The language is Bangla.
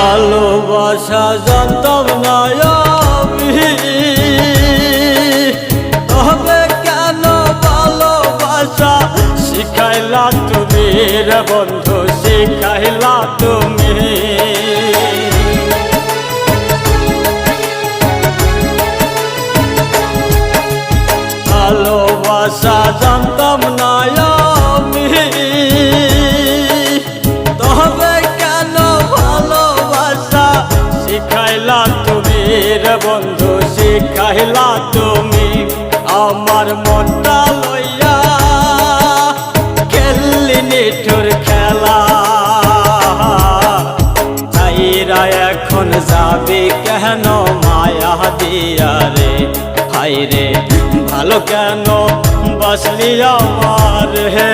ভালোবাসা জানতাম না আমি, তবে কেন ভালোবাসা শিখাইলা তুমি রে বন্ধু, শিখাইলা তুমি। ভালোবাসা জানতাম না আমি, তবে কেন ভালোবাসা শিখাইলা তুমি রে বন্ধু, শিখাইলা তুমি। আমার মনটা লইয়া খেললি নিঠুর খেলা, তাইরা এখন যাবি কেন মায়া দিয়া রে, হাই রে ভালো কেন বাসলি আমার হে।